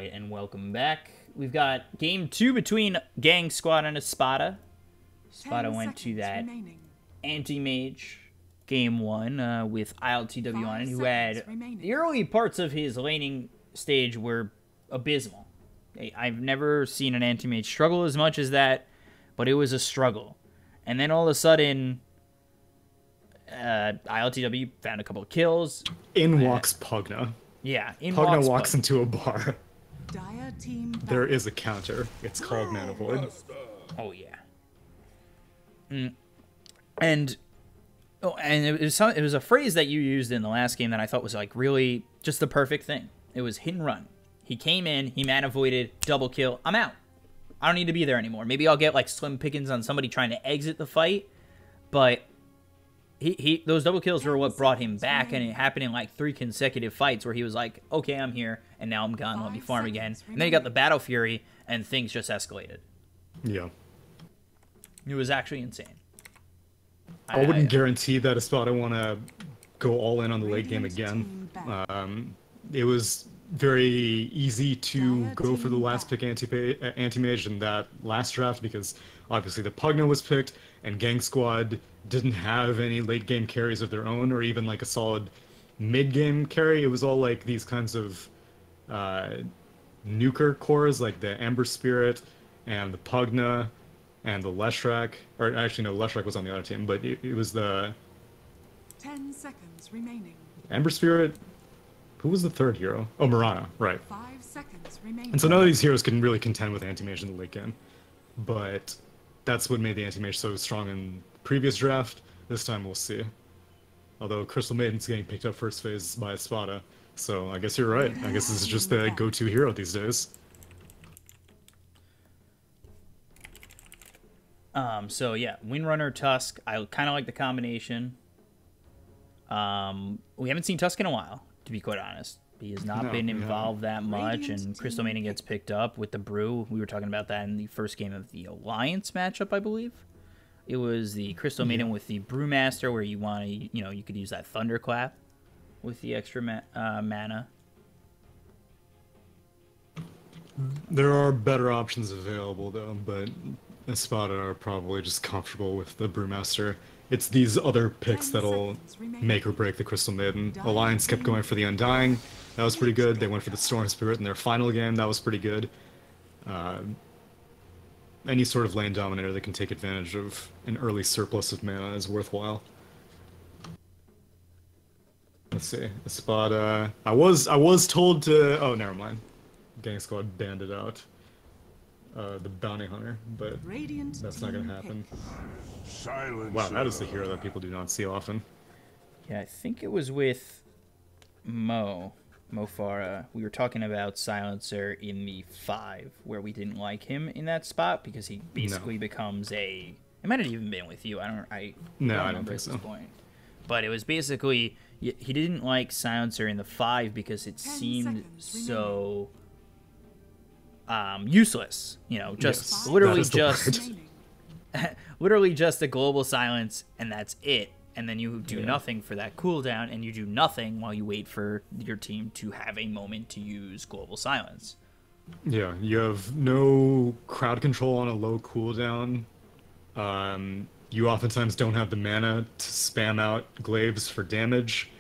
Alright, and welcome back. We've got game 2 between GangSquad and Espada. Espada went to that anti-mage game 1 with ILTW on it, who had the early parts of his laning stage were abysmal. I've never seen an anti-mage struggle as much as that, but it was a struggle. And then all of a sudden, ILTW found a couple of kills. In walks Pugna. Yeah, Pugna walks into a bar. There is a counter. It's called Mana Void. Oh yeah. And it was a phrase that you used in the last game that I thought was like really just the perfect thing. It was hit and run. He came in, he mana voided, double kill. I'm out. I don't need to be there anymore. Maybe I'll get like slim pickings on somebody trying to exit the fight, but those double kills were what brought him back, and it happened in like 3 consecutive fights where he was like, okay, I'm here, and now I'm gone, let me farm again. And then he got the Battle Fury, and things just escalated. Yeah. It was actually insane. I wouldn't guarantee that Espada want to go all in on the late game again. It was very easy to go for the last pick anti-mage in that last draft because obviously the Pugna was picked, and GangSquad didn't have any late game carries of their own, or even like a solid mid game carry. It was all like these kinds of nuker cores, like the Ember Spirit and the Pugna and the Leshrac. Or actually, no, Leshrac was on the other team, but it was the 10 seconds remaining. Ember Spirit. Who was the third hero? Oh, Mirana, right. 5 seconds remaining. And so none of these heroes can really contend with anti-mage in the late game, but that's what made the anti-mage so strong in previous draft. This time we'll see. Although Crystal Maiden's getting picked up first phase by Espada, so I guess you're right. I guess this is just the go-to hero these days. So yeah, Windrunner, Tusk. I kind of like the combination. We haven't seen Tusk in a while, to be quite honest. He has not been involved that much, and Crystal Maiden gets picked up with the Brew. We were talking about that in the first game of the Alliance matchup, I believe. It was the Crystal Maiden with the Brewmaster, where you want to, you could use that Thunderclap with the extra mana. There are better options available, though, but Espada are probably just comfortable with the Brewmaster. It's these other picks that'll make or break the Crystal Maiden. Alliance kept going for the Undying. That was pretty good. They went for the Storm Spirit in their final game. That was pretty good. Any sort of lane dominator that can take advantage of an early surplus of mana is worthwhile. Let's see. Espada. I was told to. Oh, never mind. GangSquad banned it out. The Bounty Hunter, but that's not gonna happen. Wow, that is the hero that people do not see often. Yeah, I think it was with Mo Farah. We were talking about Silencer in the 5, where we didn't like him in that spot because he basically becomes a. It might have even been with you. I don't think so. Point. But it was basically he didn't like Silencer in the 5 because it seemed so useless. Just literally just literally just a global silence, and that's it. And then you do nothing for that cooldown, and you do nothing while you wait for your team to have a moment to use global silence. Yeah, you have no crowd control on a low cooldown. You oftentimes don't have the mana to spam out glaives for damage.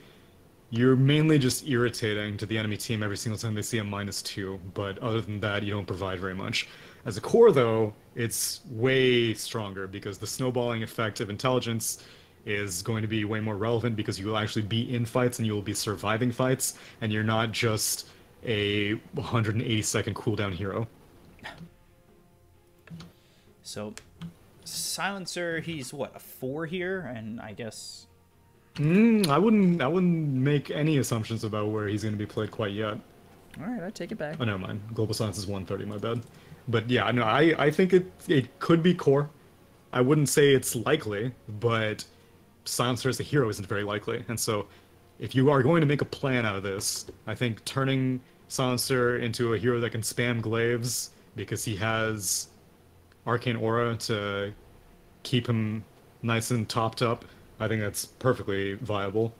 You're mainly just irritating to the enemy team every single time they see a -2, but other than that, you don't provide very much. As a core, though, it's way stronger because the snowballing effect of intelligence is going to be way more relevant because you will actually be in fights and you will be surviving fights, and you're not just a 180-second cooldown hero. So, Silencer, he's what, a 4 here, and I guess. I wouldn't make any assumptions about where he's going to be played quite yet. All right, I take it back. Oh, never mind. Global Silence is 130, my bad. But yeah, no, I think it could be core. I wouldn't say it's likely, but Silencer as a hero isn't very likely. And so if you are going to make a plan out of this, I think turning Silencer into a hero that can spam glaives because he has Arcane Aura to keep him nice and topped up, I think that's perfectly viable.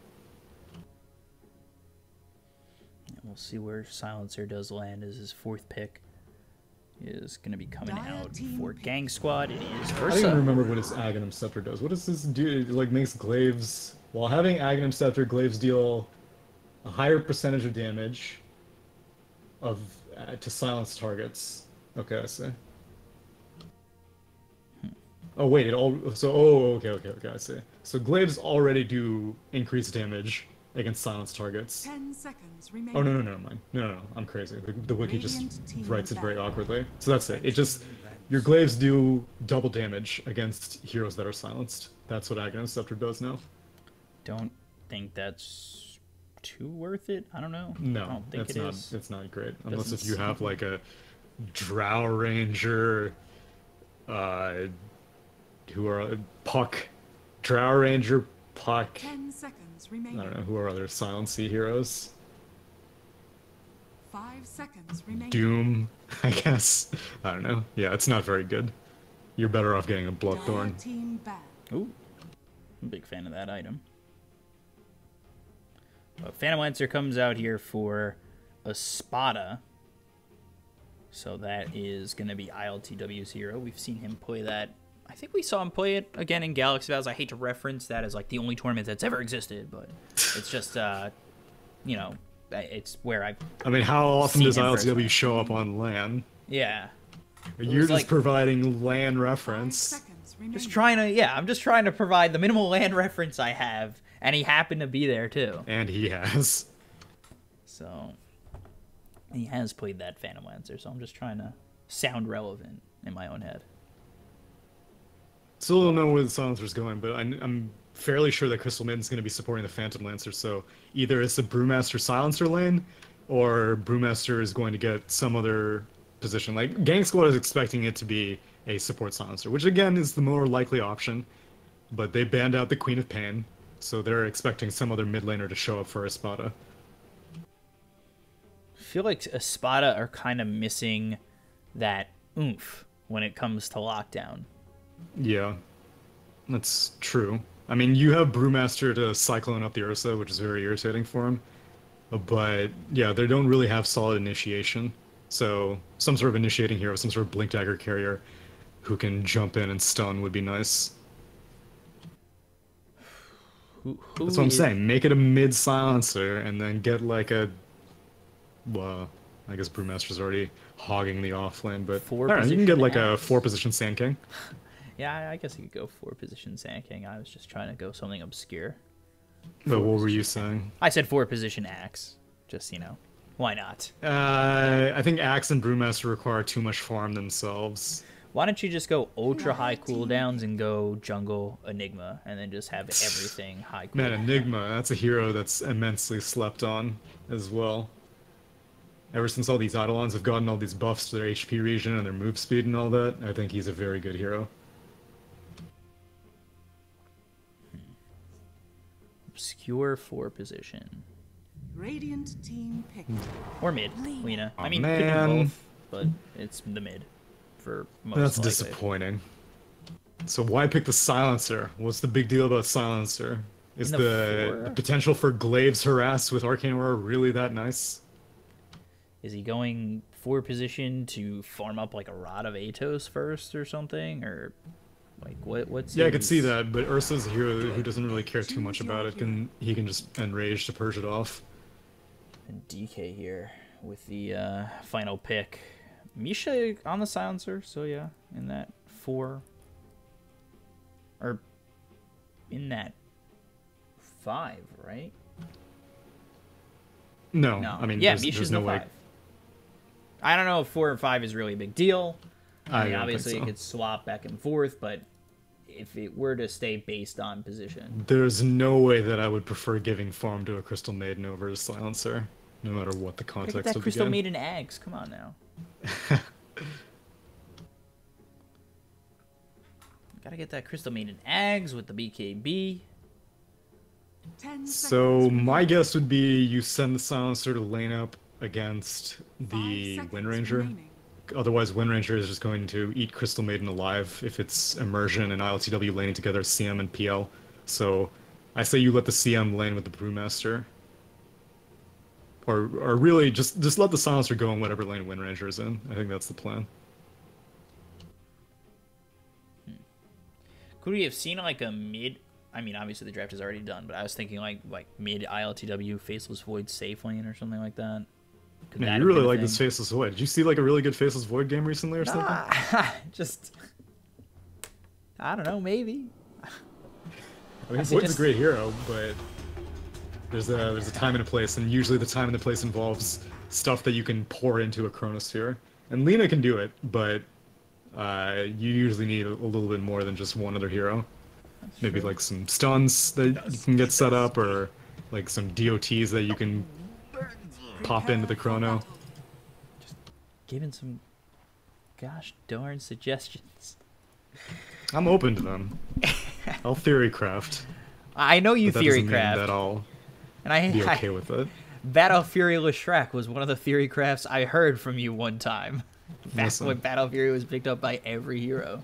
We'll see where Silencer does land as his fourth pick is going to be coming out for GangSquad. It is I don't even Ursa. remember what his Aghanim Scepter does. What does this do? It like makes glaives. While having Aghanim Scepter, glaives deal a higher percentage of damage of to silence targets. Okay, I see. Oh wait, it all okay, I see. So glaives already do increased damage against silenced targets. 10 seconds remaining. Oh no, never mind. No, I'm crazy. The wiki just Radiant team writes it very battle. awkwardly. So that's it. It just your glaives do double damage against heroes that are silenced. That's what Aghanim Scepter does now. Don't think that's too worth it. I don't know. I No, don't think it's it not. is. It's not great unless Doesn't if you have seem- like a Drow Ranger, who are Puck, Drow Ranger, Puck. 10 seconds I remaining. don't know who are other silency heroes. 5 seconds remaining. Doom, I guess. I don't know. Yeah, it's not very good. You're better off getting a Dire Bloodthorn. team ban. Ooh, I'm a big fan of that item. Phantom Lancer comes out here for Espada. So that is going to be ILTW's hero. We've seen him play that. I think we saw him play it again in Galaxy Battles. I hate to reference that as like the only tournament that's ever existed, but it's just, you know, it's where I've... I mean, how often Seen does him ILTW personally. show up on LAN? Yeah. You're was just like- providing LAN 5 reference. seconds remaining. Just trying to, yeah, I'm just trying to provide the minimal land reference I have, and he happened to be there too. And he has. So he has played that Phantom Lancer, so I'm just trying to sound relevant in my own head. Still don't know where the Silencer's going, but I'm fairly sure that Crystal Maiden's going to be supporting the Phantom Lancer, so either it's a Brewmaster Silencer lane, or Brewmaster is going to get some other position. Like, Gang Squad is expecting it to be a support Silencer, which again is the more likely option, but they banned out the Queen of Pain, so they're expecting some other mid laner to show up for Espada. I feel like Espada are kind of missing that oomph when it comes to lockdown. Yeah, that's true. I mean, you have Brewmaster to Cyclone up the Ursa, which is very irritating for him. But, yeah, they don't really have solid initiation. So, some sort of initiating hero, some sort of Blink Dagger carrier who can jump in and stun would be nice. Who That's what I'm is- saying. Make it a mid-silencer, and then get like a... Well, I guess Brewmaster's already hogging the offlane, but... Four I don't know, you can get like position a axe. 4-position Sand King. Yeah, I guess you could go 4-position Sand King. I was just trying to go something obscure. But what were you saying? I said 4-position Axe. Just, you know, why not? I think Axe and Brewmaster require too much farm themselves. Why don't you just go ultra high cooldowns and go jungle Enigma and then just have everything high cooldown? Man, Enigma, that's a hero that's immensely slept on as well. Ever since all these Eidolons have gotten all these buffs to their HP regen and their move speed and all that, I think he's a very good hero. Obscure 4-position. Radiant team picked. Or mid, Lena. I Aw, mean, could do man. both, but it's the mid for most That's likely. disappointing. So why pick the Silencer? What's the big deal about Silencer? Is In the the four? potential for Glaives harass with Arcane Aurora really that nice? Is he going 4-position to farm up like a Rod of Atos first or something? Or like what's Yeah, I could see his- that, but Ursa's a hero who doesn't really care too much about it. He can just enrage to purge it off. And DK here with the final pick. Misha on the silencer, so yeah, in that 4. Or in that 5, right? No, No. I mean, yeah, there's Misha's no the way. 5. I don't know if 4 and 5 is really a big deal. I mean, don't obviously think it so. could swap back and forth, but if it were to stay based on position, There's no way that I would prefer giving farm to a Crystal Maiden over a Silencer, no matter what the gotta context get that of the Crystal game. Maiden Ags. Come on now. Gotta get that Crystal Maiden Ags with the BKB. 10 So seconds my remaining. guess would be you send the Silencer to lane up against 5 the seconds Wind Ranger. remaining. Otherwise, Wind Ranger is just going to eat Crystal Maiden alive if it's Immersion and ILTW laning together, CM and PL. So I say you let the CM lane with the Brewmaster. or really just let the silencer go in whatever lane Wind Ranger is in. I think that's the plan. Could we have seen like a mid? I mean, obviously the draft is already done, but I was thinking like mid ILTW Faceless Void safe lane or something like that. Could Man, that you have really been a like thing? this Faceless Void. Did you see like a really good Faceless Void game recently or something? Just I don't know, maybe. I mean, Void's a great hero, but there's a time and a place, and usually the time and the place involves stuff that you can pour into a Chronosphere. And Lina can do it, but you usually need a little bit more than just one other hero. Maybe like some stuns that you can get set up, or like some DOTs that you can pop into the Chrono. Giving some gosh darn suggestions. I'm open to them. I'll theory craft. I know you But that theory doesn't mean craft. that I'll And I be okay with it. Battle Furyless Shrek was one of the theory crafts I heard from you one time. Back Listen. when Battle Fury was picked up by every hero.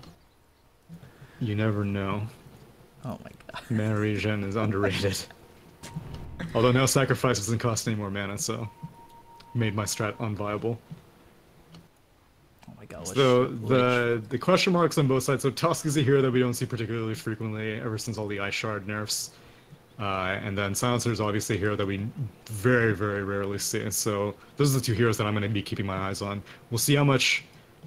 You never know. Oh my god. Mana regen is underrated. Although no sacrifice doesn't cost any more mana, so made my strat unviable. Oh my god. So the question marks on both sides. So Tusk is a hero that we don't see particularly frequently ever since all the Ice Shard nerfs. And then Silencer is obviously a hero that we very, very rarely see. So those are the two heroes that I'm going to be keeping my eyes on. We'll see how much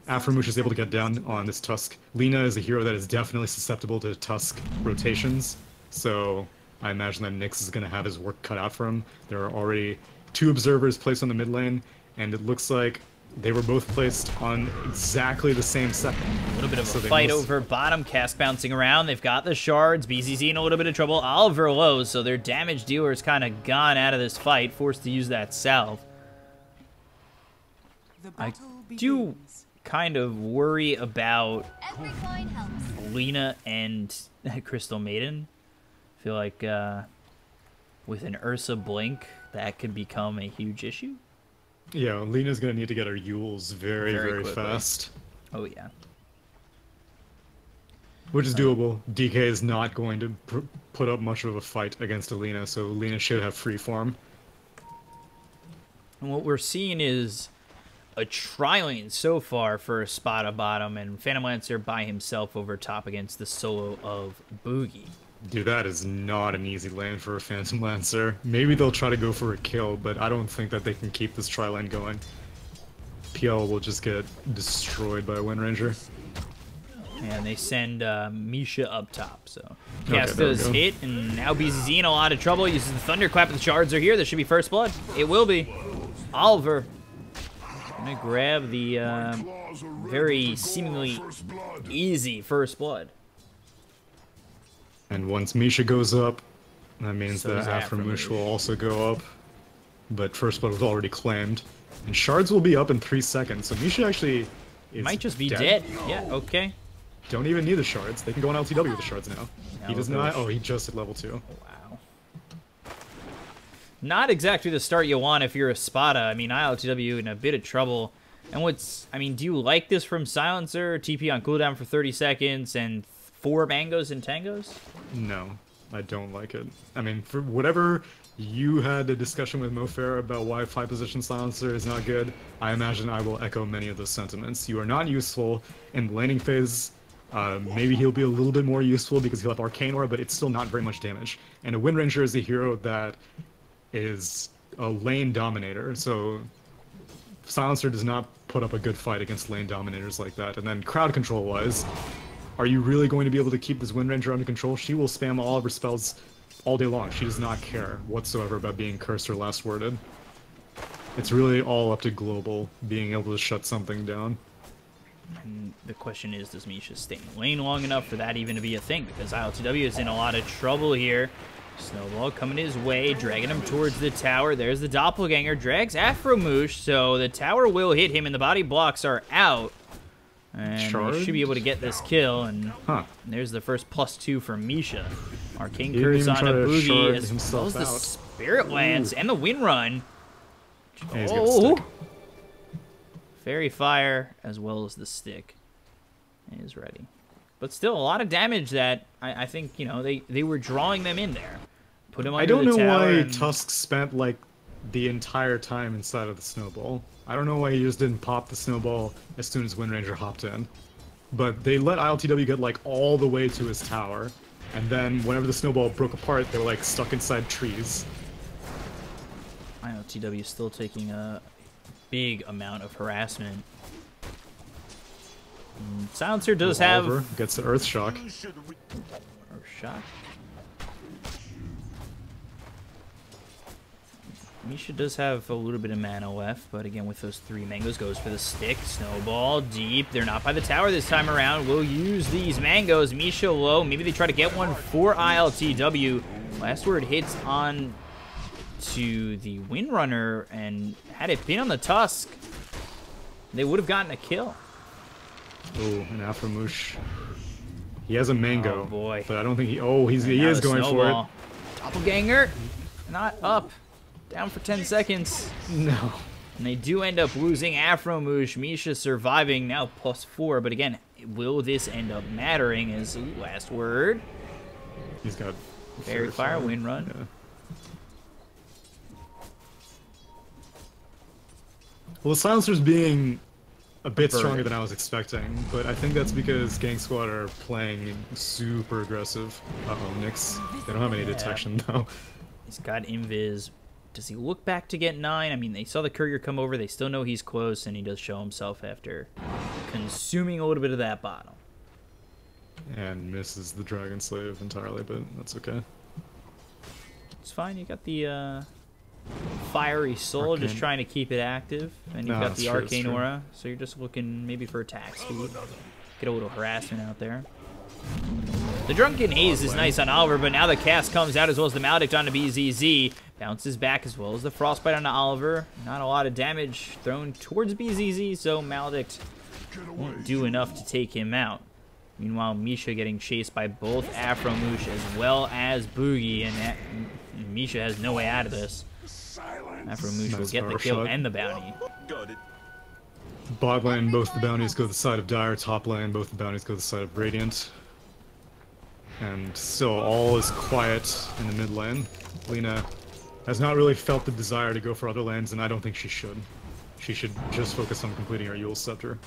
Afromush is able to get down on this Tusk. Lina is a hero that is definitely susceptible to Tusk rotations. So I imagine that Nyx is going to have his work cut out for him. There are already 2 observers placed on the mid lane, and it looks like they were both placed on exactly the same second. A little bit of a fight over bottom, Cask bouncing around. They've got the shards. BZZ in a little bit of trouble. Oliver low, so their damage dealer's kind of gone out of this fight, forced to use that salve. The I battle do begins. kind of worry about Every coin helps. Lina and Crystal Maiden. I feel like with an Ursa Blink, that could become a huge issue. Yeah, Lina's going to need to get her Yules very, Very very quickly. fast. Oh, yeah. Which is doable. DK is not going to put up much of a fight against Alina, so Lina should have free farm. And what we're seeing is a tri-lane so far for Espada bottom, and Phantom Lancer by himself over top against the solo of Boogie. Dude, that is not an easy lane for a Phantom Lancer. Maybe they'll try to go for a kill, but I don't think that they can keep this tri-lane going. PL will just get destroyed by a Wind Ranger. And they send Misha up top, so Okay, Cass there we does go. hit, and now BZZ in a lot of trouble. Uses the Thunderclap, and the shards are here. There should be first blood. It will be. Oliver gonna grab the very seemingly easy first blood. And once Misha goes up, that means So that does Afromush Afromush. will also go up. But First Blood was already claimed. And Shards will be up in 3 seconds, so Misha actually is Might just be dead. Yeah, okay. Don't even need the Shards. They can go on LTW with the Shards now. He does not. Alvarez. Oh, he just hit level 2. Wow. Not exactly the start you want if you're a Espada. I mean, ILTW in a bit of trouble. And I mean, do you like this from Silencer? TP on cooldown for 30 seconds and 4 mangoes and tangos? No, I don't like it. I mean, for whatever you had a discussion with Mofair about why 5-position Silencer is not good, I imagine I will echo many of those sentiments. You are not useful in the laning phase. Maybe he'll be a little bit more useful because he'll have Arcane Aura, but it's still not very much damage. And a Wind Ranger is a hero that is a lane dominator, so Silencer does not put up a good fight against lane dominators like that. And then crowd control-wise, are you really going to be able to keep this Wind Ranger under control? She will spam all of her spells all day long. She does not care whatsoever about being cursed or last worded. It's really all up to Global being able to shut something down. And the question is, does Misha stay in the lane long enough for that even to be a thing? Because ILTW is in a lot of trouble here. Snowball coming his way, dragging him towards the tower. There's the Doppelganger, drags Afromush, so the tower will hit him and the body blocks are out. And they should be able to get this kill, and there's the first +2 for Misha. Arcane He didn't Curse even on try a to Boogie, shard as well himself as the out. Spirit Lance and the Wind Run. And he's got the stick. Fairy Fire, as well as the stick, is ready. But still, a lot of damage that I think, you know, they were drawing them in there. Put him under I don't the know tower why and- Tusk spent like the entire time inside of the snowball. I don't know why he just didn't pop the snowball as soon as Wind Ranger hopped in. But they let ILTW get like all the way to his tower, and then whenever the snowball broke apart, they were like stuck inside trees. ILTW still taking a big amount of harassment. Silencer does have Oliver gets the Earth Shock. Earth Shock. Misha does have a little bit of mana left, but again, with those 3 mangoes, goes for the stick. Snowball deep. They're not by the tower this time around. We'll use these mangoes. Misha low. Maybe they try to get one for ILTW. Last word hits on to the Windrunner, and had it been on the Tusk, they would have gotten a kill. Oh, an Afromoosh. He has a mango. Oh, boy. But I don't think he... Oh, he Now is the going snowball. for it. Doppelganger. Not up. Down for 10 seconds. No. And they do end up losing Afromoosh. Misha surviving now +4. But again, will this end up mattering? Is last word. He's got... Fairy Fire, Wind Run. Yeah. Well, the Silencer's being a bit stronger than I was expecting, but I think that's because GangSquad are playing super aggressive. Uh-oh, Nyx. They don't have any detection, though. He's got Invis. Does he look back to get 9? I mean, they saw the courier come over. They still know he's close, and he does show himself after consuming a little bit of that bottle. And misses the Dragon Slave entirely, but that's okay. It's fine. You got the Fiery Soul, Arcane. just trying to keep it active. And you've No, got that's the true, Arcane that's true. Aura, so you're just looking maybe for attack speed. Get a little harassment out there. The Drunken Haze is nice on Oliver, but now the cast comes out as well as the Maledict onto BZZ. Bounces back as well as the Frostbite onto Oliver. Not a lot of damage thrown towards BZZ, so Maledict won't do enough to take him out. Meanwhile, Misha getting chased by both Afromoosh as well as Boogie, and Misha has no way out of this. Afromoosh will Nice get the power kill shot. and the bounty. Bot lane, both the bounties go to the side of Dire. Top lane, both the bounties go to the side of Radiant. And still, all is quiet in the mid lane. Lina has not really felt the desire to go for other lanes, and I don't think she should. She should just focus on completing her Yule Scepter.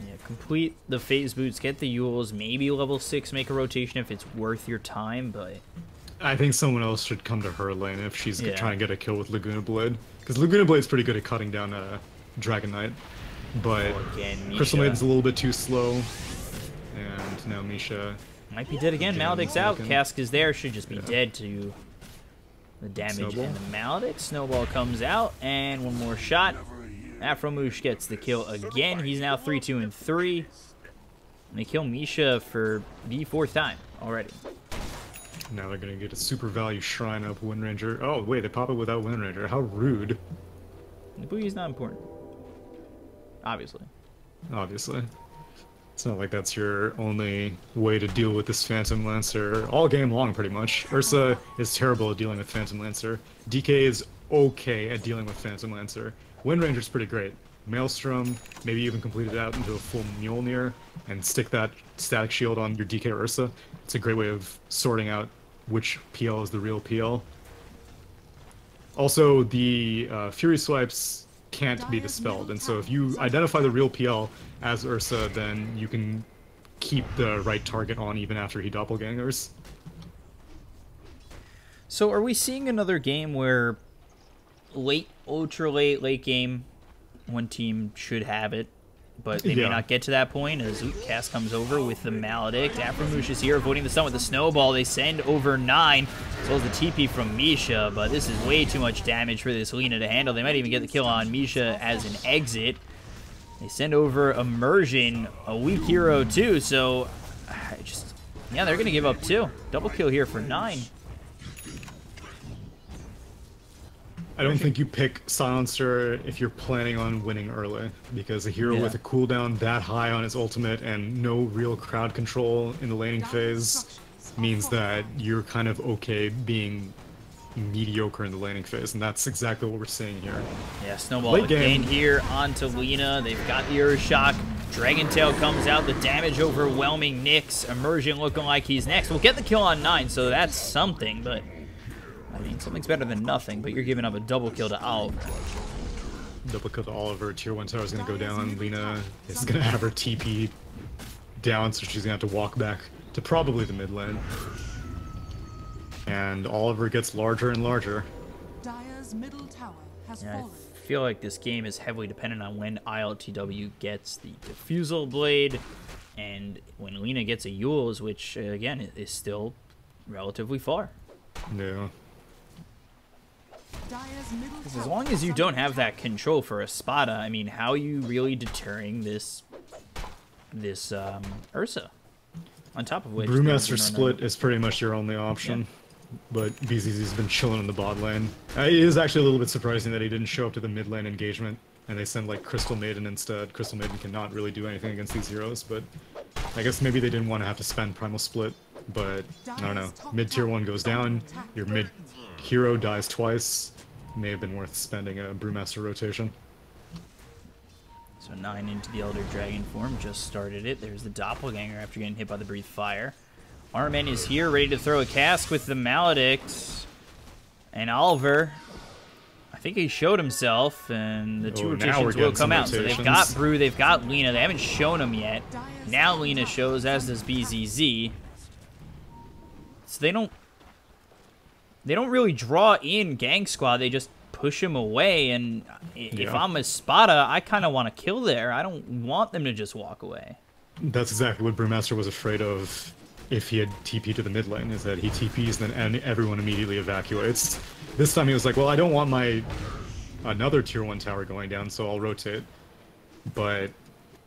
Yeah, complete the phase boots, get the Yules, maybe level 6, make a rotation if it's worth your time, but... I think someone else should come to her lane if she's Yeah. trying to get a kill with Laguna Blade. Because Laguna Blade's pretty good at cutting down Dragon Knight. But Again, Crystal Misha Maiden's a little bit too slow. And now Misha... might be dead again. Again, Maledict's out. looking. Cask is there. Should just be Yeah. dead to the damage. Snowball. And the Maledict. Snowball comes out. And one more shot. Afromoosh gets the kill again. He's now 3-2-3. And they kill Misha for the 4th time already. Now they're gonna get a super value shrine up Wind Ranger. Oh, wait, they pop it without Wind Ranger. How rude. The Boogie's not important. Obviously. Obviously. It's not like that's your only way to deal with this Phantom Lancer all game long, pretty much. Ursa is terrible at dealing with Phantom Lancer. DK is okay at dealing with Phantom Lancer. Wind Ranger's pretty great. Maelstrom, maybe even complete it out into a full Mjolnir and stick that static shield on your DK Ursa. It's a great way of sorting out which PL is the real PL. Also, the Fury Swipes can't be dispelled, and so if you identify the real PL as Ursa, then you can keep the right target on even after he doppelgangers. So are we seeing another game where ultra late game, one team should have it, but they may Yeah. not get to that point as Cass comes over with the Maledict. Afromoosh is here avoiding the stun with the Snowball. They send over 9, as well as the TP from Misha, but this is way too much damage for this Lina to handle. They might even get the kill on Misha as an exit. They send over Immersion, a weak hero too, so yeah, they're going to give up 2. Double kill here for 9. I don't think you pick Silencer if you're planning on winning early, because a hero with a cooldown that high on his ultimate and no real crowd control in the laning phase means that you're kind of okay being mediocre in the laning phase, and that's exactly what we're seeing here. Yeah, Snowball Late again game. here onto Lina. They've got the Earth Shock. Dragon Tail comes out. The damage overwhelming Nyx. Immersion looking like he's next. We'll get the kill on 9, so that's something, but I mean, something's better than nothing, but you're giving up a double kill to Oliver. Double kill to Oliver. Tier 1 tower is going to go down. Lina is going to have her TP down, so she's going to have to walk back to probably the mid lane. And Oliver gets larger and larger. Dire's middle tower has Yeah, fallen. I feel like this game is heavily dependent on when ILTW gets the Diffusal Blade and when Lina gets a Yule's, which, again, is still relatively far. Yeah. Dire's middle As tower long as you is don't under have that attack. control for Espada, I mean, how are you really deterring this Ursa? On top of which... Brewmaster split is pretty much your only option. Yeah. But BZZ's been chilling in the bot lane. It is actually a little bit surprising that he didn't show up to the mid lane engagement, and they sent like Crystal Maiden instead. Crystal Maiden cannot really do anything against these heroes, but I guess maybe they didn't want to have to spend Primal Split, but I don't know. Mid tier 1 goes down, your mid hero dies twice. May have been worth spending a Brewmaster rotation. So 9 into the Elder Dragon form, just started it. There's the Doppelganger after getting hit by the Breathe Fire. Armin is here, ready to throw a cask with the Maledict. And Oliver, I think he showed himself, and the two now we're rotations will getting come some out. So they've rotations. got Brew, they've got Lina. They haven't shown him yet. Now Lina shows, as does BZZ. So they don't really draw in GangSquad. They just push him away. And if Yeah. I'm Espada, I kind of want to kill there. I don't want them to just walk away. That's exactly what Brewmaster was afraid of if he had TP to the mid lane, is that he TPs and everyone immediately evacuates. This time he was like, well, I don't want another tier 1 tower going down, so I'll rotate. But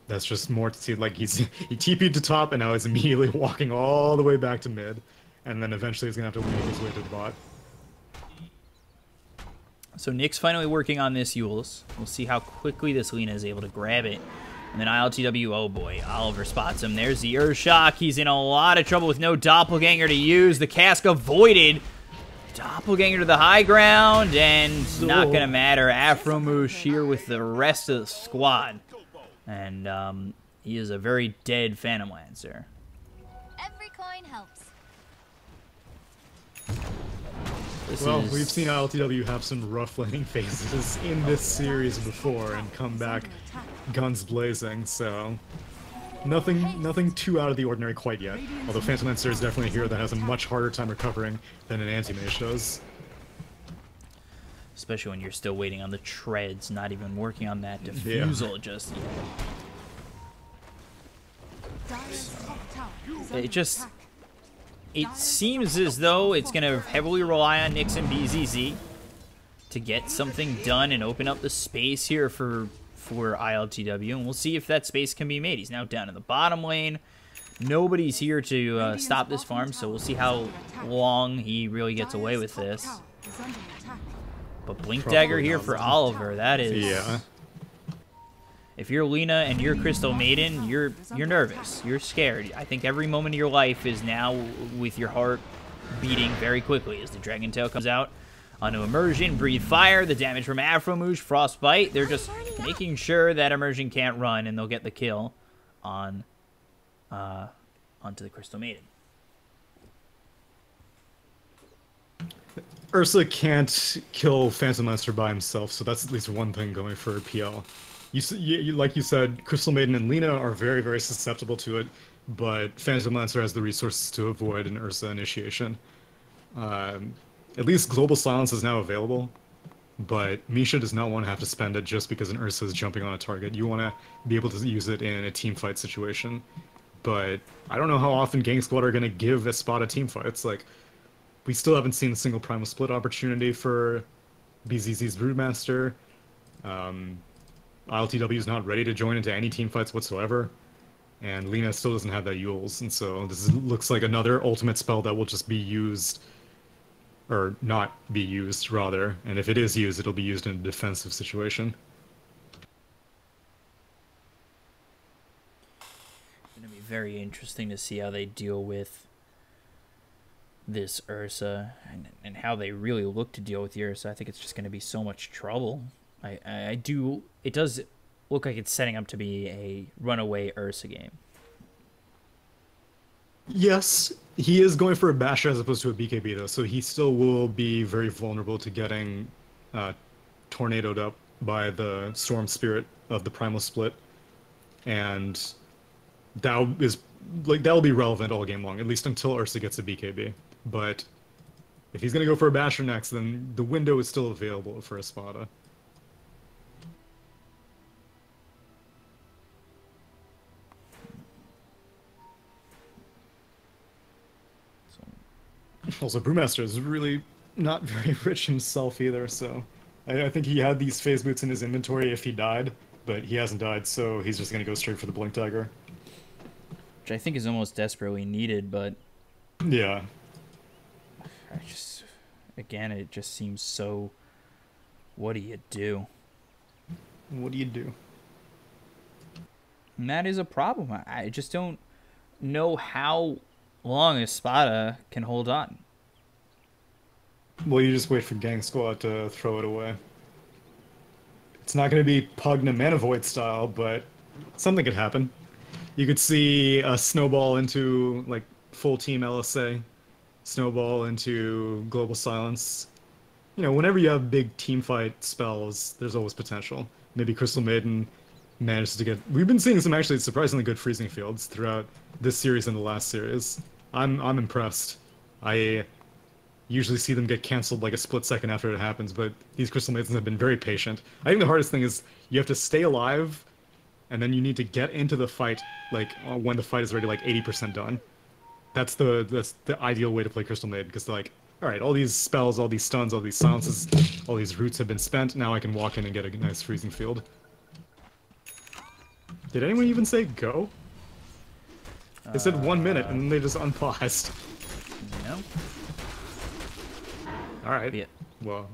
that's just more to see, like, he TP'd to top, and now he's immediately walking all the way back to mid, and then eventually he's going to have to weave his way to the bot. So Nick's finally working on this Yule's. We'll see how quickly this Lina is able to grab it. And then ILTW, oh boy, Oliver spots him. There's the Urshock. He's in a lot of trouble with no Doppelganger to use. The cask avoided. Doppelganger to the high ground, and not going to matter. Afromoosh here with the rest of the squad. And he is a very dead Phantom Lancer. Every coin helps. Well, we've seen ILTW have some rough laning phases in this series before and come back guns blazing, so nothing too out of the ordinary quite yet. Although Phantom Lancer is definitely a hero that has a much harder time recovering than an anti-mage does. Especially when you're still waiting on the treads, not even working on that diffusal just yet. Dire's top tower is It under just... attack. It seems as though it's going to heavily rely on Nyx and BZZ to get something done and open up the space here for ILTW, and we'll see if that space can be made. He's now down in the bottom lane. Nobody's here to stop this farm, so we'll see how long he really gets away with Dire's this. top tower is under attack. But Blink Probably Dagger here not for long. Oliver, that is... Yeah. If you're Lina and you're Crystal Maiden, you're nervous. You're scared. I think every moment of your life is now with your heart beating very quickly as the Dragon Tail comes out. Onto Immersion, Breathe Fire, the damage from Afromoosh, Frostbite. They're just making sure that Immersion can't run, and they'll get the kill on onto the Crystal Maiden. Ursa can't kill Phantom Lancer by himself, so that's at least one thing going for PL. Like you said, Crystal Maiden and Lina are very, very susceptible to it, but Phantom Lancer has the resources to avoid an Ursa initiation. At least Global Silence is now available, but Misha does not want to have to spend it just because an Ursa is jumping on a target. You want to be able to use it in a team fight situation. But I don't know how often GangSquad are going to give Espada team fights. Like, we still haven't seen a single Primal Split opportunity for BZZ's Brewmaster. ILTW is not ready to join into any team fights whatsoever. And Lina still doesn't have that Yules, and so looks like another ultimate spell that will just be used, or not be used, rather. And if it is used, it'll be used in a defensive situation. It's going to be very interesting to see how they deal with this Ursa and how they really look to deal with the Ursa. I think it's just going to be so much trouble. It does look like it's setting up to be a runaway Ursa game. Yes, he is going for a basher as opposed to a BKB though, so he still will be very vulnerable to getting uh, tornadoed up by the Storm Spirit of the Primal Split, and that'll be relevant all game long, at least until Ursa gets a BKB. But if he's gonna go for a basher next, then the window is still available for Espada. Also, Brewmaster is really not very rich himself either, so I think he had these phase boots in his inventory if he died, but he hasn't died, so he's just gonna go straight for the Blink Dagger. Which I think is almost desperately needed, but Yeah. again, it just seems so. What do you do? What do you do? And that is a problem. I just don't know how long Espada can hold on. Well, you just wait for GangSquad to throw it away. It's not going to be Pugna Mana Void style, but something could happen. You could see a snowball into, like, full team LSA, snowball into Global Silence. You know, whenever you have big team fight spells, there's always potential. Maybe Crystal Maiden manages to get... We've been seeing some actually surprisingly good freezing fields throughout this series and the last series. I'm impressed. I usually see them get canceled like a split second after it happens, but these Crystal Maidens have been very patient. I think the hardest thing is you have to stay alive, and then you need to get into the fight, like, when the fight is already, like, 80% done. That's the ideal way to play Crystal Maiden, because they're like, alright, all these spells, all these stuns, all these silences, all these roots have been spent, now I can walk in and get a nice freezing field. Did anyone even say go? They said 1 minute, and then they just unpaused. No. Alright. Yeah. Well.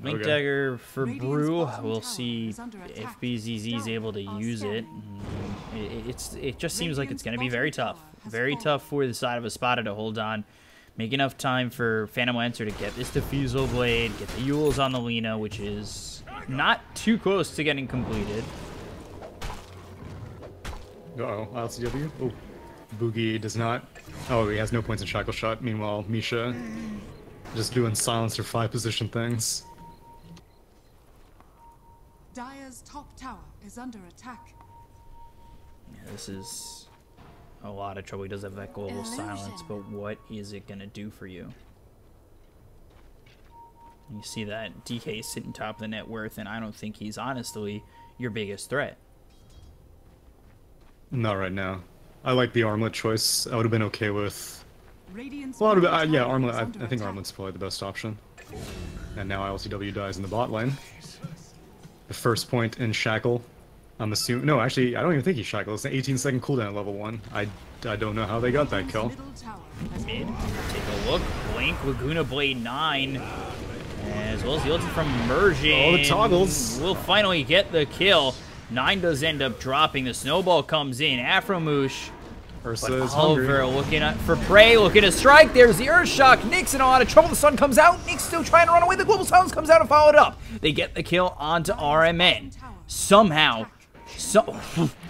Blink Okay. Dagger for Radiant's Brew. bottom We'll tower see is under if attack. BZZ is able to Are use it. scanning. It just seems like it's Radiant's going to be bottom very tower tough. has Very fallen. tough for the side of Espada to hold on. Make enough time for Phantom Lancer to get this Diffusal Blade, get the Yules on the Lina, which is not too close to getting completed. Uh-oh, LCW. Oh, Boogie does not... Oh, he has no points in Shackle Shot. Meanwhile, Misha just doing silencer 5 position things. Dire's top tower is under attack. Yeah, this is a lot of trouble. He does have that global silence, but what is it going to do for you? You see that DK is sitting top of the net worth, and I don't think he's honestly your biggest threat. Not right now. I like the Armlet choice. I would have been okay with... Radiant's Well, bottom yeah, tower Armlet. is under I think attack. Armlet's probably the best option. And now LCW dies in the bot lane. The first point in Shackle. I'm assuming... No, actually, I don't even think he's Shackle. It's an 18-second cooldown at level 1. I don't know how they got that kill. Middle tower has Mid, fallen. take a look. Blink, Laguna Blade 9. As well as the ulti from Immersion. Oh, the toggles. We'll finally get the kill. 9 does end up dropping. The snowball comes in. Afromoosh. Ursa But is hungry. Oliver looking at for prey, looking to strike. There's the Earth Shock. Nick's in a lot of trouble. The sun comes out. Nick's still trying to run away. The Global Silence comes out and follow it up. They get the kill onto RMN. Somehow.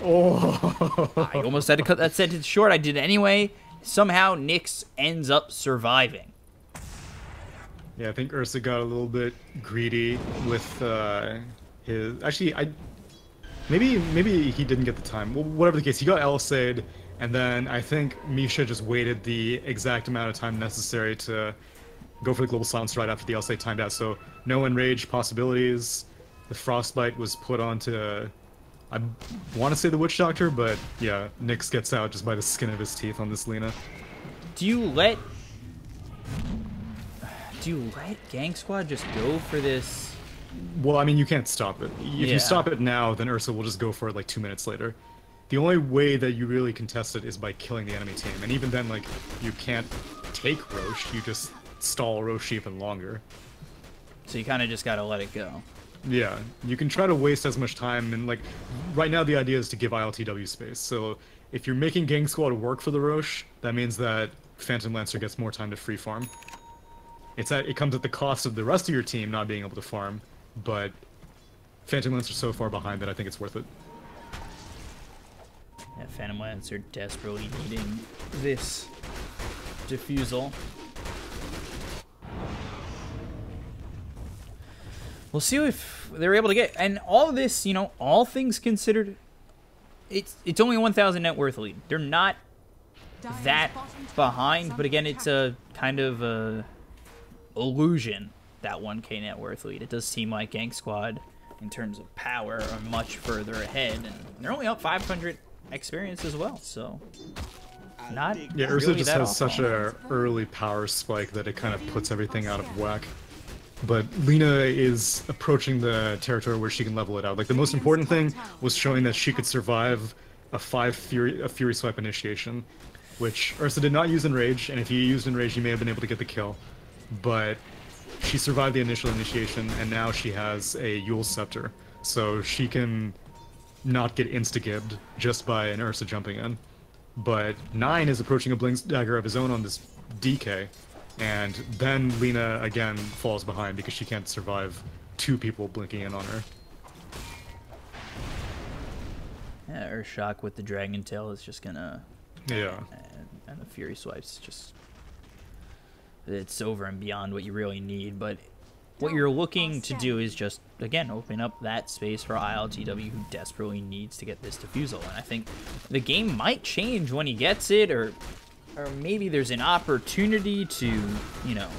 Oh. I almost had to cut that sentence short. I did anyway. Somehow Nyx ends up surviving. Yeah, I think Ursa got a little bit greedy with his... Actually, maybe he didn't get the time. Well, whatever the case, he got LSA'd, and then I think Misha just waited the exact amount of time necessary to go for the Global Silence right after the LSA timed out. So no Enrage possibilities. The Frostbite was put onto... I want to say the Witch Doctor, but yeah, Nyx gets out just by the skin of his teeth on this Lina. Do you let GangSquad just go for this? Well, I mean, you can't stop it. If Yeah. you stop it now, then Ursa will just go for it like 2 minutes later. The only way that you really contest it is by killing the enemy team. And even then, like, you can't take Roche, you just stall Roche even longer. So you kind of just gotta let it go. Yeah, you can try to waste as much time, and like, right now the idea is to give ILTW space. So if you're making GangSquad work for the Roche, that means that Phantom Lancer gets more time to free farm. It comes at the cost of the rest of your team not being able to farm, but Phantom Lancer's so far behind that I think it's worth it. Yeah, Phantom Lancer desperately needing this defusal. We'll see if they're able to get, and all of this, you know, all things considered, it's only a 1,000 net worth lead. They're not that behind, but again, it's a kind of a illusion, that 1K net worth lead. It does seem like GangSquad, in terms of power, are much further ahead, and they're only up 500 experience as well, so not Yeah, Ursa really just that has awful. such a early power spike that it kind of puts everything out of whack. But Lina is approaching the territory where she can level it out. Like, the most important thing was showing that she could survive a Fury Swipe initiation, which Ursa did not use in Rage, and if you used in Rage, you may have been able to get the kill. But she survived the initial initiation, and now she has a Yule Scepter, so she can not get insta-gibbed just by an Ursa jumping in. But 9 is approaching a Blink's Dagger of his own on this DK, and then Lina again falls behind because she can't survive 2 people blinking in on her. Yeah, Urshock with the Dragon Tail is just gonna... Yeah. And the Fury Swipes, just... It's over and beyond what you really need, but what you're looking to do is just, again, open up that space for ILTW, who desperately needs to get this defusal. And I think the game might change when he gets it, or maybe there's an opportunity to, you know,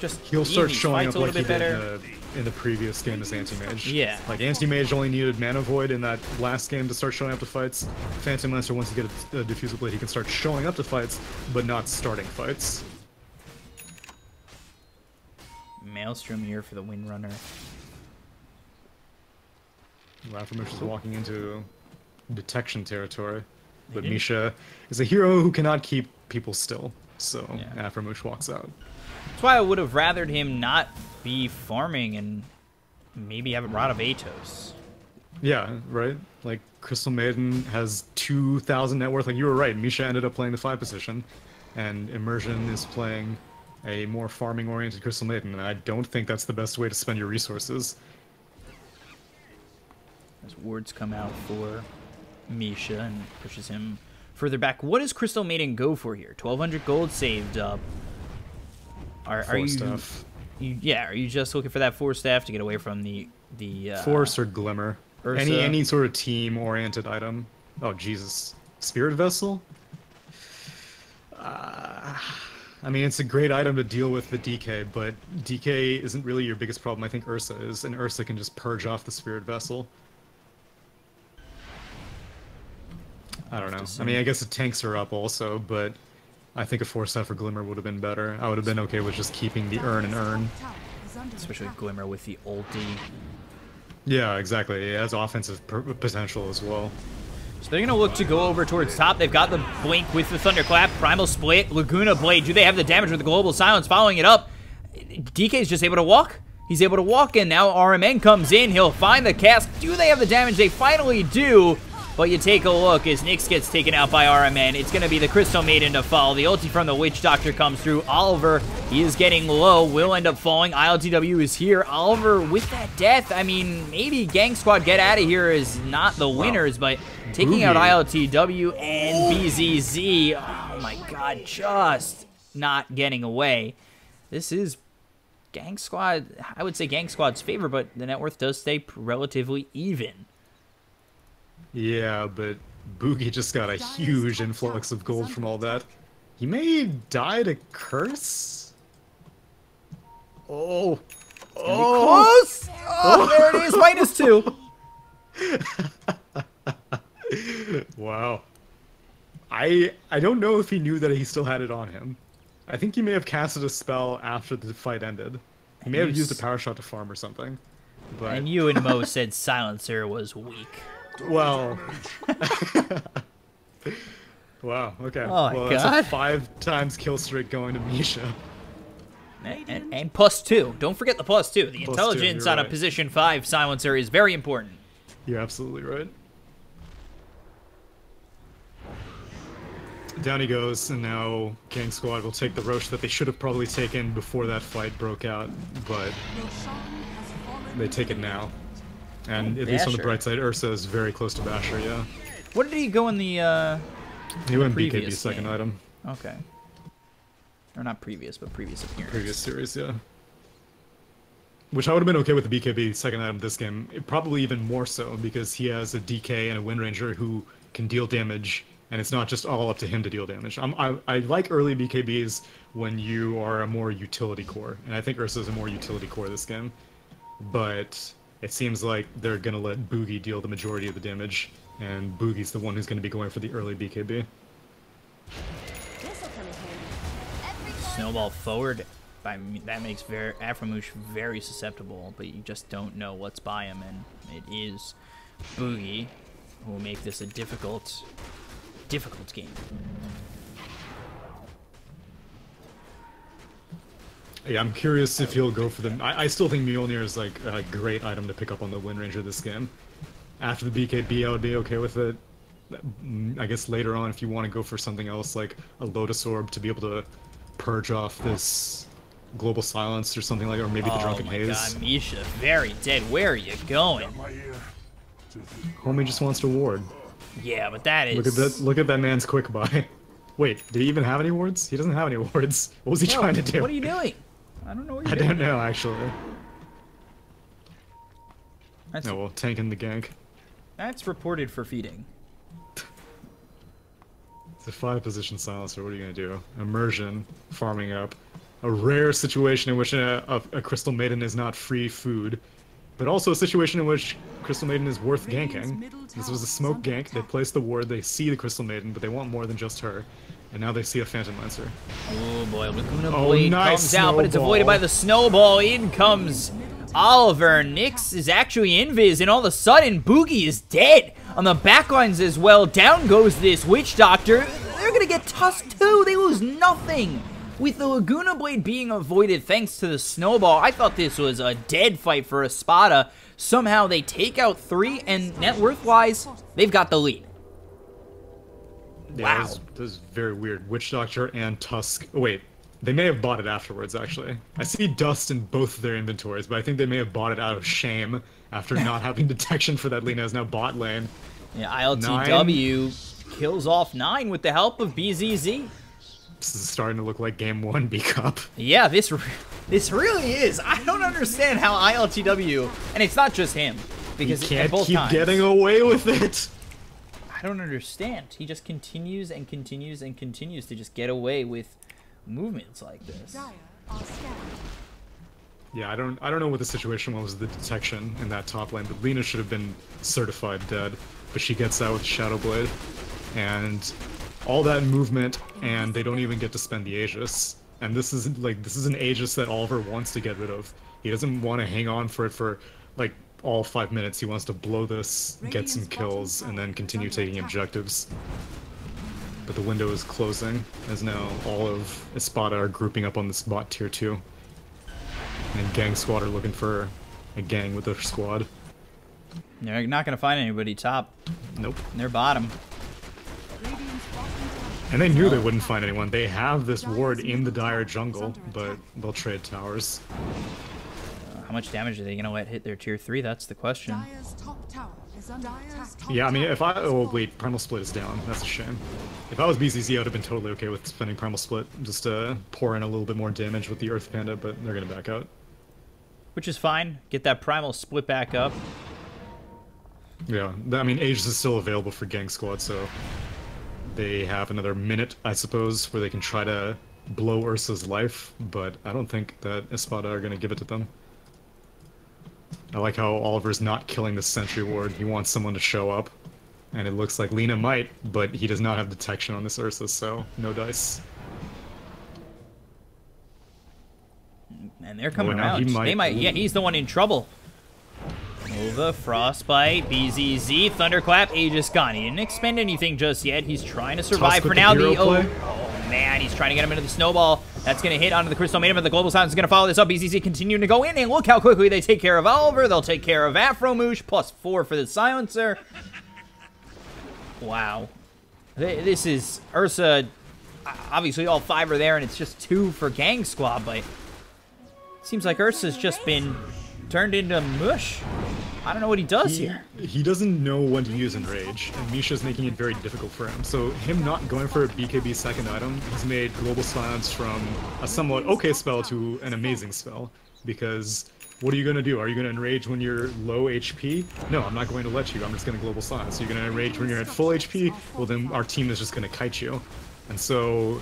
just He'll start showing up a little like he bit did better. in the previous game as Anti-Mage. Yeah. Like, Anti-Mage only needed Mana Void in that last game to start showing up to fights. Phantom Lancer, once you get a Diffusal Blade, he can start showing up to fights, but not starting fights. Maelstrom here for the Windrunner. Laphromush is walking into detection territory, but didn't- Misha is a hero who cannot keep people still, so Yeah. Laphromush walks out. That's why I would have rathered him not be farming and maybe have a Rod of Atos. Yeah, right? Like, Crystal Maiden has 2,000 net worth. Like, you were right, Misha ended up playing the 5 position, and Immersion is playing a more farming-oriented Crystal Maiden, and I don't think that's the best way to spend your resources. As wards come out for Misha and pushes him further back. What does Crystal Maiden go for here? 1,200 gold saved up. Are you, Stuff. are you just looking for that 4 staff to get away from the Force or Glimmer. Ursa? Any sort of team-oriented item. Oh, Jesus. Spirit Vessel? I mean, it's a great item to deal with the DK, but DK isn't really your biggest problem. I think Ursa is, and Ursa can just purge off the Spirit Vessel. I don't know. I mean, I guess it tanks her up also, but I think a 4-star for Glimmer would have been better. I would have been okay with just keeping the Urn and Urn. especially Glimmer with the ulti. Yeah, exactly. It has offensive potential as well. So they're going to look to go over towards top. They've got the Blink with the Thunderclap, Primal Split, Laguna Blade. Do they have the damage with the Global Silence following it up? DK's just able to walk. He's able to walk in. Now RMN comes in. He'll find the cast. Do they have the damage? They finally do. But you take a look as Nyx gets taken out by RMN. It's going to be the Crystal Maiden to fall. The ulti from the Witch Doctor comes through. Oliver, he is getting low. Will end up falling. ILTW is here. Oliver with that death. I mean, maybe GangSquad get out of here is not the winners, but taking out ILTW and BZZ. Oh my god, just not getting away. This is GangSquad. I would say GangSquad's favor, but the net worth does stay relatively even. Yeah, but Boogie just got a huge influx of gold from all that. He may die to curse? Oh. Close! Oh, there it is, -2. Wow. I don't know if he knew that he still had it on him. I think he may have casted a spell after the fight ended. He may have used a power shot to farm or something. But And you and Mo said Silencer was weak. well, wow. Okay. Oh my well, God. that's a 5 times kill streak going to Misha. And +2. Don't forget the +2. The +2, intelligence you're on a right. position 5 Silencer is very important. You're absolutely right. Down he goes, and now GangSquad will take the Roche that they should have probably taken before that fight broke out, but they take it now. And at least on the Basher. bright side, Ursa is very close to Basher, yeah. What did he go in the He went BKB previous second game? item. Okay. Or not previous, but previous appearance. Previous series, yeah. Which I would have been okay with the BKB second item this game. Probably even more so, because he has a DK and a Wind Ranger who can deal damage, and it's not just all up to him to deal damage. I like early BKBs when you are a more utility core, and I think Ursa is a more utility core this game. But it seems like they're going to let Boogie deal the majority of the damage, and Boogie's the one who's going to be going for the early BKB. Snowball forward. That makes Aframoosh very susceptible, but you just don't know what's by him, and it is Boogie who will make this a difficult game. Yeah, I'm curious if he'll go for them. I still think Mjolnir is like a great item to pick up on the Wind Ranger this game. After the BKB, I would be okay with it. I guess later on, if you want to go for something else like a Lotus Orb to be able to purge off this Global Silence or something like, or maybe the Drunken Haze. Oh my god, Misha, very dead. Where are you going? Homie just wants to ward. Yeah, but that is... Look at that man's quick buy. Wait, did he even have any wards? He doesn't have any wards. What was he trying to do? What are you doing? I don't know what you're I doing. don't know, actually. That's, No, well, tanking the gank. that's reported for feeding. It's a 5-position silencer. What are you going to do? Immersion, farming up. A rare situation in which a Crystal Maiden is not free food, but also a situation in which Crystal Maiden is worth ganking. This was a smoke gank. They place the ward, they see the Crystal Maiden, but they want more than just her. And now they see a Phantom Lancer. Oh boy, Laguna Oh, Blade nice comes out, but it's avoided by the snowball. In comes Oliver. Nyx is actually invis, and all of a sudden, Boogie is dead. On the backlines as well, down goes this Witch Doctor. They're gonna get tusked too. They lose nothing. With the Laguna Blade being avoided thanks to the snowball, I thought this was a dead fight for Espada. Somehow they take out 3, and net worth-wise, they've got the lead. Yeah, Wow. That was very weird. Witch Doctor and Tusk. Oh, wait, they may have bought it afterwards, actually. I see dust in both of their inventories, but I think they may have bought it out of shame after not having detection for that Lina is now bot lane. Yeah, ILTW kills off 9 with the help of BZZ. This is starting to look like Game 1 B-Cup. Yeah, this really is. I don't understand how ILTW, and it's not just him, because He can't at both keep times, getting away with it. I don't understand. He just continues and continues and continues to just get away with movements like this. Dire are scattered. Yeah, I don't know what the situation was with the detection in that top lane, but Lina should have been certified dead. But she gets out with Shadow Blade, and all that movement, and they don't even get to spend the Aegis. And this is an Aegis that Oliver wants to get rid of. He doesn't want to hang on for it for like all 5 minutes. He wants to blow this, get some kills, and then continue taking objectives. But the window is closing, as now all of Espada are grouping up on this bot tier 2. And GangSquad are looking for a gang with their squad. They're not going to find anybody top. Nope. They're bottom. Radiant's bottom tower And they knew they wouldn't find anyone. They have this ward in the Dire jungle, but they'll trade towers. How much damage are they going to let hit their tier 3? That's the question. Dire's top tower is under attack. Yeah, I mean, if I... Oh, wait, Primal Split is down. That's a shame. If I was BCC, I would have been totally okay with spending Primal Split, just to pour in a little bit more damage with the Earth Panda, but they're going to back out. Which is fine. Get that primal split back up. Yeah, I mean, Aegis is still available for GangSquad, so they have another minute, I suppose, where they can try to blow Ursa's life, but I don't think that Espada are going to give it to them. I like how Oliver's not killing the Sentry Ward. He wants someone to show up, and it looks like Lina might, but he does not have detection on this Ursa, so no dice. And they're coming now around. he might- They might. Yeah, he's the one in trouble. Nova, Frostbite, BZZ, Thunderclap, Aegis gone. He didn't expend anything just yet. He's trying to survive Tusk for with now. the hero play. Oh man, he's trying to get him into the snowball. That's going to hit onto the Crystal Maiden, but the Global Silence is going to follow this up. BZZ continuing to go in, and look how quickly they take care of Oliver. They'll take care of Afromoosh, +4 for the Silencer. Wow. This is Ursa. Obviously, all 5 are there, and it's just 2 for GangSquad, but it seems like Ursa's just been turned into mush. I don't know what he does here. He doesn't know when to use Enrage, and Misha's making it very difficult for him. So him not going for a BKB second item, he's made Global Silence from a somewhat okay spell to an amazing spell. Because what are you going to do? Are you going to Enrage when you're low HP? No, I'm not going to let you. I'm just going to Global Silence. You're going to Enrage when you're at full HP? Well, then our team is just going to kite you. And so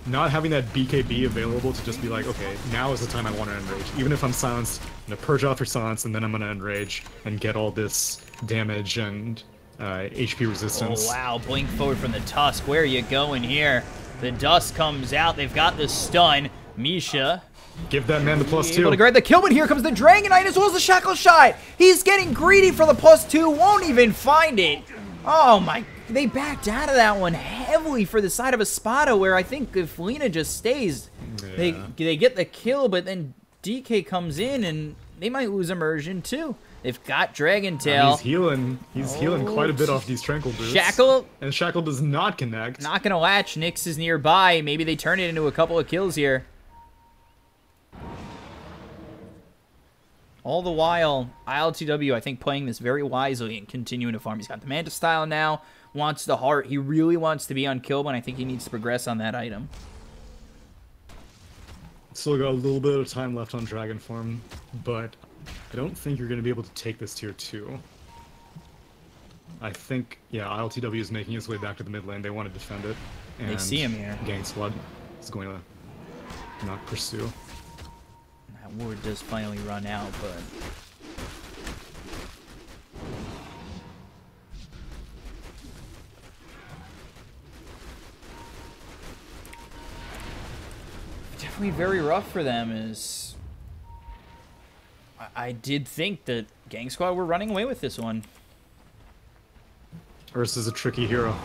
not having that BKB available to just be like, okay, now is the time I want to Enrage. Even if I'm silenced, I'm going to purge off your silence, and then I'm going to Enrage and get all this damage and HP resistance. Oh, wow. Blink forward from the Tusk. Where are you going here? The dust comes out. They've got the stun. Misha. Give that man the +2. Able to grab the kill, but here comes the Dragonite as well as the Shackle Shot. He's getting greedy for the +2. Won't even find it. Oh, my. They backed out of that one heavily for the side of Espada, where I think if Lina just stays, they get the kill, but then DK comes in, and they might lose Immersion, too. They've got Dragon Tail. He's healing. He's healing quite a bit off these Tranquil boots. Shackle. And Shackle does not connect. Not going to latch. Nyx is nearby. Maybe they turn it into a couple of kills here. All the while, ILTW, I think, playing this very wisely and continuing to farm. He's got the Manta style now, wants the heart. He really wants to be unkillable, and I think he needs to progress on that item. Still got a little bit of time left on Dragon form, but I don't think you're going to be able to take this tier 2. I think, yeah, ILTW is making his way back to the mid lane. They want to defend it. And They see him here. GangSquad is going to not pursue. That ward does finally run out, but... definitely very rough for them is... I did think that GangSquad were running away with this one. Ursa is a tricky hero.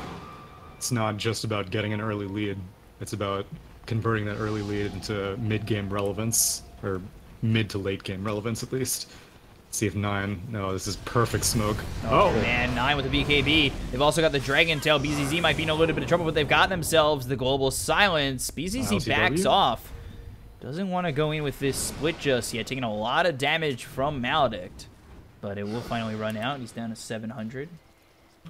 It's not just about getting an early lead. It's about converting that early lead into mid-game relevance, or mid to late game relevance at least. Let's see if 9. No, this is perfect smoke. Oh man, 9 with the BKB. They've also got the Dragon Tail. BZZ might be in a little bit of trouble, but they've got themselves the Global Silence. BZZ backs off. Doesn't want to go in with this split just yet, taking a lot of damage from Maledict. But it will finally run out. He's down to 700.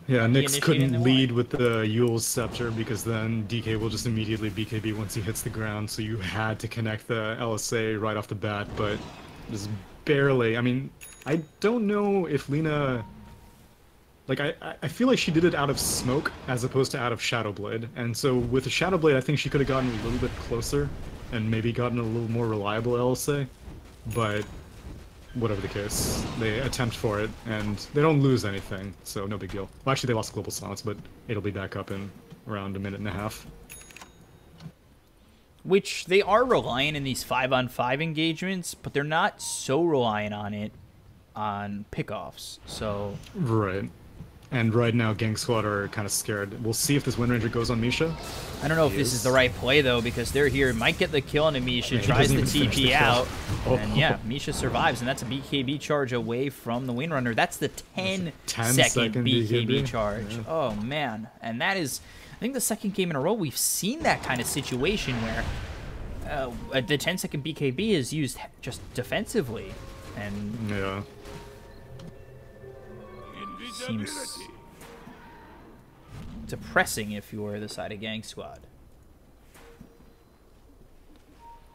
Yeah, Nyx couldn't lead with the Yule's Scepter because then DK will just immediately BKB once he hits the ground, so you had to connect the LSA right off the bat, but just barely. I mean, I don't know if Lina... Like, I feel like she did it out of smoke as opposed to out of Shadowblade, and so with the Shadowblade, I think she could have gotten a little bit closer and maybe gotten a little more reliable LSA, but... whatever the case, they attempt for it, and they don't lose anything, so no big deal. Well, actually, they lost Global Silence, but it'll be back up in around a minute and a half. Which they are reliant in these 5-on-5 engagements, but they're not so reliant on it on pickoffs, so... Right. And right now, GangSquad are kind of scared. We'll see if this Wind Ranger goes on Misha. I don't know if this is the right play, though, because they're here. Might get the kill on Misha, Yeah, tries the TP out. Oh. And yeah, Misha survives, and that's a BKB charge away from the Windrunner. That's the 10-second BKB charge. Yeah. Oh, man. And that is, I think, the second game in a row we've seen that kind of situation where the 10-second BKB is used just defensively. And yeah. Seems depressing if you're the side of GangSquad.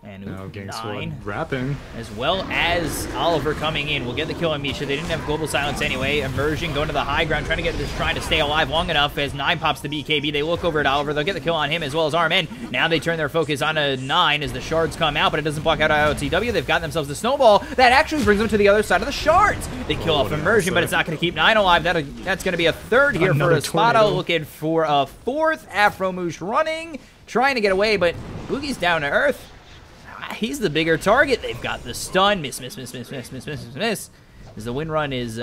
And now GangSquad 9 wrapping. as well as Oliver coming in. We'll get the kill on Misha. They didn't have Global Silence anyway. Immersion going to the high ground, trying to get this, trying to stay alive long enough as 9 pops the BKB. They look over at Oliver. They'll get the kill on him as well as Armin. Now they turn their focus on a 9 as the shards come out, but it doesn't block out IOTW. They've got themselves the snowball. That actually brings them to the other side of the shards. They kill off Immersion, but it's not going to keep 9 alive. That's going to be a third here for Espada, looking for a 4th. Afromoosh running, trying to get away, but Boogie's down to earth. He's the bigger target. They've got the stun. Miss. As the wind run is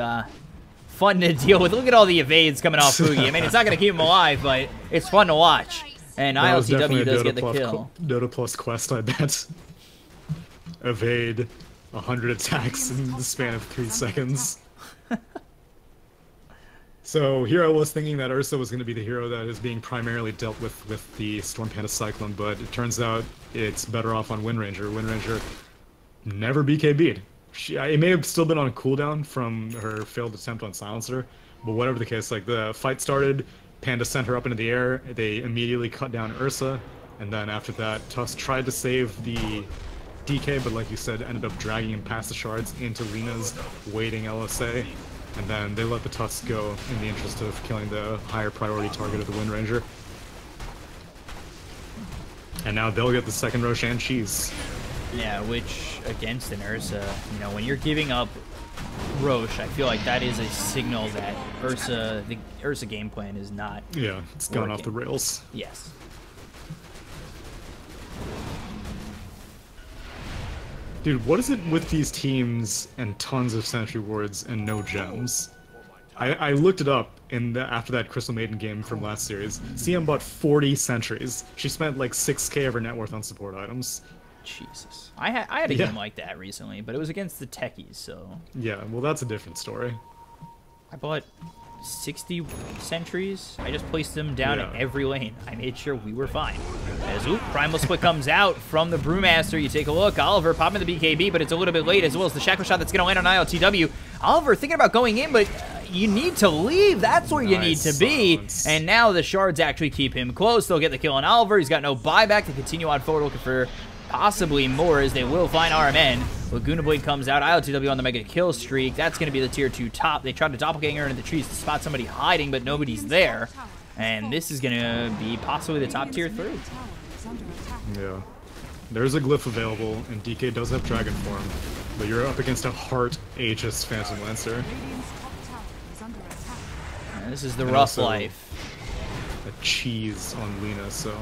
fun to deal with. Look at all the evades coming off Boogie. I mean, it's not going to keep him alive, but it's fun to watch. And ILTW does get the kill. Dota Plus quest, I bet. Evade 100 attacks in the span of 3 seconds. So here I was thinking that Ursa was going to be the hero that is being primarily dealt with the Storm Panda Cyclone, but it turns out it's better off on Wind Ranger. Wind Ranger never BKB'd. It may have still been on cooldown from her failed attempt on Silencer, but whatever the case, like the fight started, Panda sent her up into the air, they immediately cut down Ursa, and then after that, Tusk tried to save the DK, but like you said, ended up dragging him past the shards into Lina's waiting LSA, and then they let the Tusk go in the interest of killing the higher priority target of the Wind Ranger. And now they'll get the second Roshan cheese. Yeah, which against an Ursa, you know, when you're giving up Roche, I feel like that is a signal that the Ursa game plan is not. Yeah, it's gone off the rails. Yes. Dude, what is it with these teams and tons of sentry wards and no gems? I looked it up after that Crystal Maiden game from last series. CM bought 40 sentries. She spent like 6k of her net worth on support items. Jesus. I had a game like that recently, but it was against the techies, so... Yeah, well that's a different story. I bought 60 sentries. I just placed them down in every lane. I made sure we were fine. As Primal Split comes out from the Brewmaster, you take a look. Oliver popping the BKB, but it's a little bit late, as well as the Shackle Shot that's going to land on ILTW. Oliver thinking about going in, but you need to leave. That's where you need to be. And now the shards actually keep him close. They'll get the kill on Oliver. He's got no buyback to continue on forward, looking for possibly more, as they will find RMN. Laguna Blade comes out. ILTW on the mega kill streak. That's going to be the tier 2 top. They tried to doppelganger into the trees to spot somebody hiding, but nobody's there. And this is going to be possibly the top tier 3. Yeah. There's a glyph available, and DK does have Dragon Form, but you're up against a Heart Aegis Phantom Lancer. And this is the rough life. A cheese on Lina, so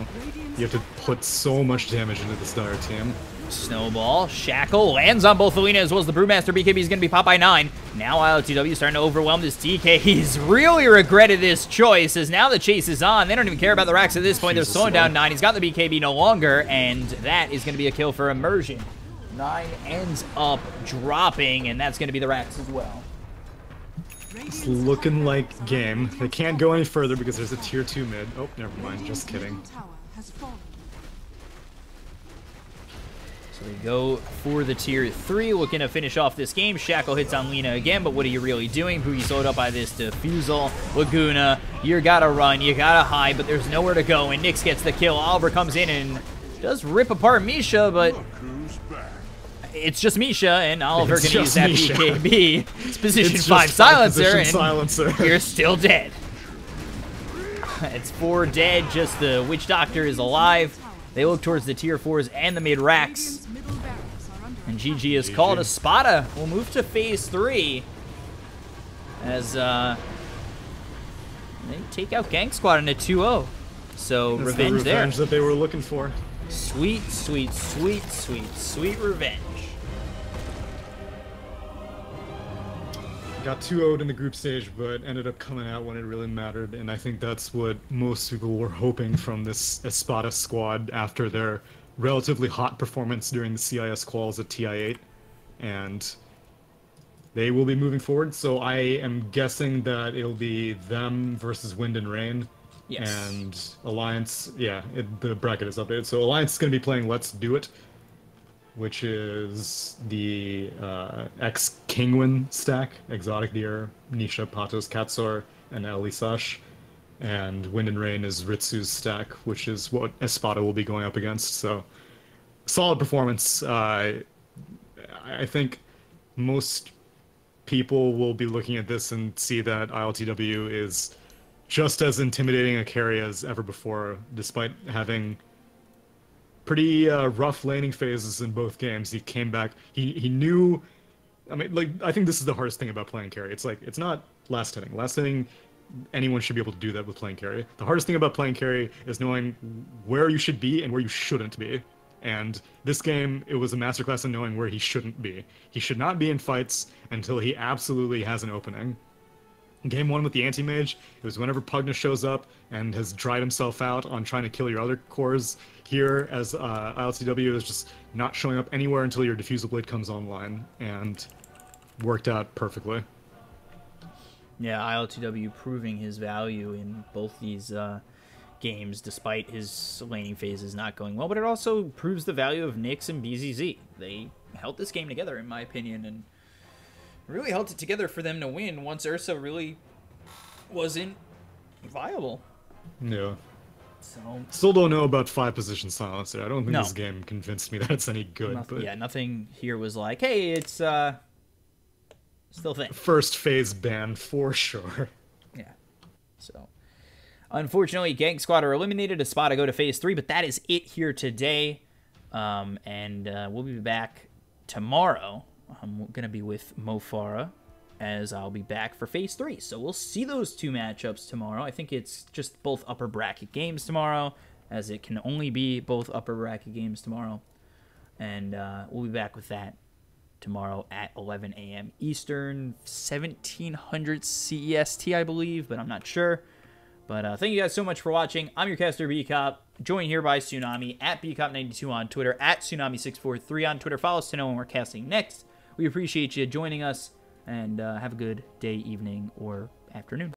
you have to put so much damage into this dire team. Snowball, Shackle, lands on both Lina as well as the Brewmaster. BKB is going to be popped by 9. Now ILTW starting to overwhelm this DK. He's really regretted this choice, as now the chase is on. They don't even care about the racks at this point. They're slowing down 9. He's got the BKB no longer, and that is going to be a kill for Immersion. 9 ends up dropping, and that's going to be the racks as well. It's looking like game. They can't go any further because there's a tier 2 mid. Oh, never mind, just kidding. So they go for the tier 3, looking to finish off this game. Shackle hits on Lina again, but what are you really doing? Boogie slowed up by this defusal. Laguna, you gotta run, you gotta hide, but there's nowhere to go, and Nyx gets the kill. Oliver comes in and does rip apart Misha, but it's just Misha, and Oliver can use that BKB. It's position 5 silencer, and you're still dead. It's 4 dead, just the Witch Doctor is alive. They look towards the tier 4s and the mid racks. And GG is called. Espada will move to phase 3 as they take out GangSquad in a 2-0. So that's revenge there. Revenge that they were looking for. Sweet, sweet, sweet, sweet, sweet revenge. Got 2-0'd in the group stage, but ended up coming out when it really mattered, and I think that's what most people were hoping from this Espada squad after their relatively hot performance during the CIS quals at TI8, and they will be moving forward, so I am guessing that it'll be them versus Wind and Rain. Yes. And Alliance, yeah, the bracket is updated, so Alliance is going to be playing Let's Do It, which is the ex-Kingwin stack, Exotic Deer, Nisha, Patos, Katsor, and Elisash. And Wind and Rain is Ritsu's stack, which is what Espada will be going up against. So, solid performance. I think most people will be looking at this and see that ILTW is just as intimidating a carry as ever before, despite having pretty rough laning phases in both games. He came back. He knew. I mean, like, I think this is the hardest thing about playing carry. It's like, it's not last hitting. Last hitting, anyone should be able to do that with playing carry. The hardest thing about playing carry is knowing where you should be and where you shouldn't be. And this game, it was a masterclass in knowing where he shouldn't be. He should not be in fights until he absolutely has an opening. Game 1 with the Anti-Mage, it was whenever Pugna shows up and has dried himself out on trying to kill your other cores. Here, as ILTW is just not showing up anywhere until your Diffusal Blade comes online, and worked out perfectly. Yeah, ILTW proving his value in both these games despite his laning phases not going well, but it also proves the value of Nyx and BZZ. They held this game together, in my opinion, and really held it together for them to win once Ursa really wasn't viable. Yeah. So Still don't know about 5-position silencer. I don't think No. this game convinced me that it's any good. nothing, But yeah, nothing here was like, hey, it's still a thing. first phase ban for sure. Yeah. So, unfortunately, GangSquad are eliminated. Espada go to phase 3, but that is it here today. And we'll be back tomorrow. I'm going to be with Mo Farah, as I'll be back for phase 3. So we'll see those two matchups tomorrow. I think it's just both upper bracket games tomorrow, as it can only be both upper bracket games tomorrow. And we'll be back with that tomorrow at 11 a.m. Eastern, 1700 CEST, I believe, but I'm not sure. But thank you guys so much for watching. I'm your caster, BCop, joined here by Tsunami, at BCop92 on Twitter, at Tsunami643 on Twitter. Follow us to know when we're casting next. We appreciate you joining us, and have a good day, evening, or afternoon.